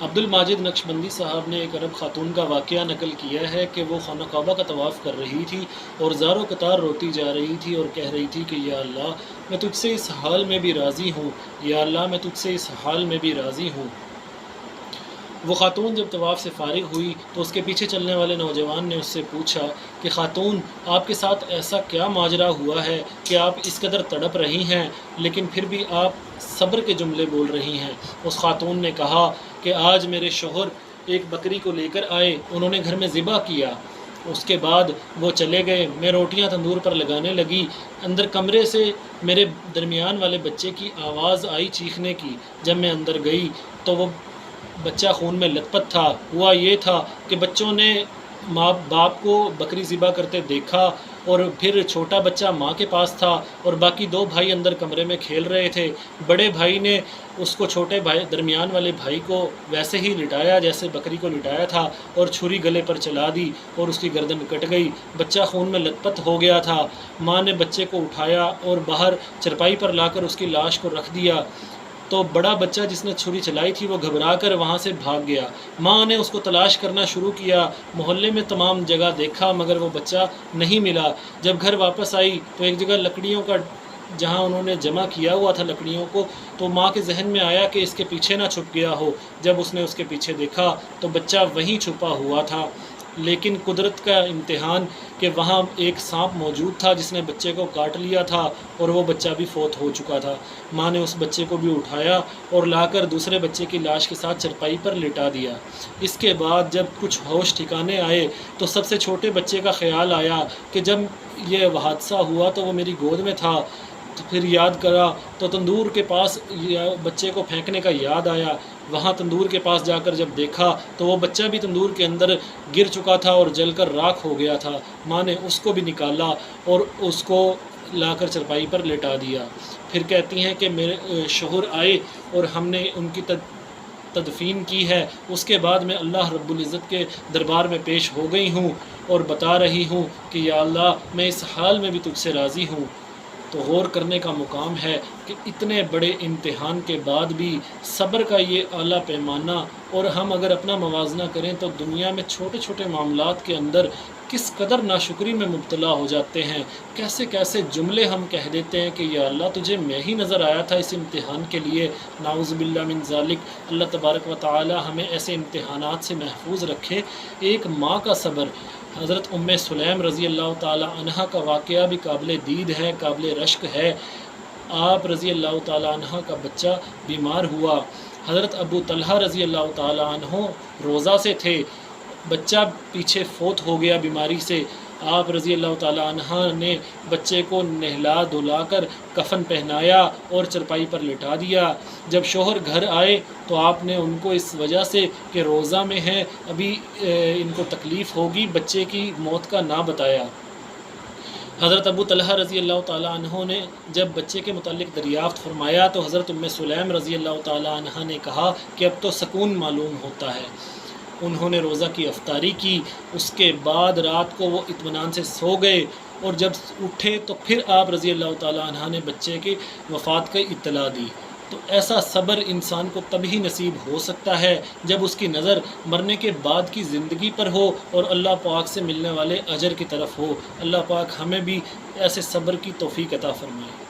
عبد الماجد نقشبندی صاحب نے ایک عرب خاتون کا واقعہ نقل کیا ہے کہ وہ خانہ کعبہ کا طواف کر رہی تھی اور زار و قطار روتی جا رہی تھی اور کہہ رہی تھی کہ یا اللہ میں تجھ سے اس حال میں بھی راضی ہوں، یا اللہ میں تجھ سے اس حال میں بھی راضی ہوں۔ وہ خاتون جب طواف سے فارغ ہوئی تو اس کے پیچھے چلنے والے نوجوان نے اس سے پوچھا کہ خاتون، آپ کے ساتھ ایسا کیا ماجرا ہوا ہے کہ آپ اس قدر تڑپ رہی ہیں لیکن پھر بھی آپ صبر کے جملے بول رہی ہیں؟ اس خاتون نے کہا کہ آج میرے شوہر ایک بکری کو لے کر آئے، انہوں نے گھر میں ذبح کیا، اس کے بعد وہ چلے گئے، میں روٹیاں تندور پر لگانے لگی، اندر کمرے سے میرے درمیان والے بچے کی آواز آئی چیخنے کی۔ جب میں اندر گئی تو وہ بچہ خون میں لت پت تھا۔ ہوا یہ تھا کہ بچوں نے ماں باپ کو بکری ذبح کرتے دیکھا اور پھر چھوٹا بچہ ماں کے پاس تھا اور باقی دو بھائی اندر کمرے میں کھیل رہے تھے۔ بڑے بھائی نے اس کو چھوٹے بھائی درمیان والے بھائی کو ویسے ہی لٹایا جیسے بکری کو لٹایا تھا اور چھری گلے پر چلا دی اور اس کی گردن کٹ گئی۔ بچہ خون میں لت پت ہو گیا تھا۔ ماں نے بچے کو اٹھایا اور باہر چرپائی پر لا کر اس کی لاش کو رکھ دیا تو بڑا بچہ جس نے چھری چلائی تھی وہ گھبرا کر وہاں سے بھاگ گیا۔ ماں نے اس کو تلاش کرنا شروع کیا، محلے میں تمام جگہ دیکھا مگر وہ بچہ نہیں ملا۔ جب گھر واپس آئی تو ایک جگہ لکڑیوں کا جہاں انہوں نے جمع کیا ہوا تھا لکڑیوں کو، تو ماں کے ذہن میں آیا کہ اس کے پیچھے نہ چھپ گیا ہو۔ جب اس نے اس کے پیچھے دیکھا تو بچہ وہیں چھپا ہوا تھا، لیکن قدرت کا امتحان کہ وہاں ایک سانپ موجود تھا جس نے بچے کو کاٹ لیا تھا اور وہ بچہ بھی فوت ہو چکا تھا۔ ماں نے اس بچے کو بھی اٹھایا اور لا کر دوسرے بچے کی لاش کے ساتھ چرپائی پر لٹا دیا۔ اس کے بعد جب کچھ ہوش ٹھکانے آئے تو سب سے چھوٹے بچے کا خیال آیا کہ جب یہ حادثہ ہوا تو وہ میری گود میں تھا، تو پھر یاد کرا تو تندور کے پاس بچے کو پھینکنے کا یاد آیا۔ وہاں تندور کے پاس جا کر جب دیکھا تو وہ بچہ بھی تندور کے اندر گر چکا تھا اور جل کر راکھ ہو گیا تھا۔ ماں نے اس کو بھی نکالا اور اس کو لا کر چرپائی پر لٹا دیا۔ پھر کہتی ہیں کہ میرے شوہر آئے اور ہم نے ان کی تدفین کی ہے، اس کے بعد میں اللہ رب العزت کے دربار میں پیش ہو گئی ہوں اور بتا رہی ہوں کہ یا اللہ میں اس حال میں بھی تجھ سے راضی ہوں۔ تو غور کرنے کا مقام ہے کہ اتنے بڑے امتحان کے بعد بھی صبر کا یہ اعلیٰ پیمانہ، اور ہم اگر اپنا موازنہ کریں تو دنیا میں چھوٹے چھوٹے معاملات کے اندر کس قدر ناشکری میں مبتلا ہو جاتے ہیں، کیسے کیسے جملے ہم کہہ دیتے ہیں کہ یا اللہ تجھے میں ہی نظر آیا تھا اس امتحان کے لیے، نعوذ باللہ من ذالک۔ اللہ تبارک و تعالی ہمیں ایسے امتحانات سے محفوظ رکھے۔ ایک ماں کا صبر، حضرت ام سلیم رضی اللہ تعالی عنہ کا واقعہ بھی قابل دید ہے، قابل رشک ہے۔ آپ رضی اللہ تعالی عنہ کا بچہ بیمار ہوا، حضرت ابو طلحہ رضی اللہ تعالی عنہ روزہ سے تھے، بچہ پیچھے فوت ہو گیا بیماری سے۔ آپ رضی اللہ تعالی عنہ نے بچے کو نہلا دھلا کر کفن پہنایا اور چرپائی پر لٹا دیا۔ جب شوہر گھر آئے تو آپ نے ان کو اس وجہ سے کہ روزہ میں ہیں ابھی ان کو تکلیف ہوگی بچے کی موت کا نہ بتایا۔ حضرت ابو طلحہ رضی اللہ تعالیٰ عنہ نے جب بچے کے متعلق دریافت فرمایا تو حضرت ام سلیم رضی اللہ تعالیٰ عنہ نے کہا کہ اب تو سکون معلوم ہوتا ہے۔ انہوں نے روزہ کی افطاری کی، اس کے بعد رات کو وہ اطمینان سے سو گئے اور جب اٹھے تو پھر آپ رضی اللہ تعالیٰ عنہ نے بچے کی وفات کی اطلاع دی۔ تو ایسا صبر انسان کو تبھی نصیب ہو سکتا ہے جب اس کی نظر مرنے کے بعد کی زندگی پر ہو اور اللہ پاک سے ملنے والے اجر کی طرف ہو۔ اللہ پاک ہمیں بھی ایسے صبر کی توفیق عطا فرمائے۔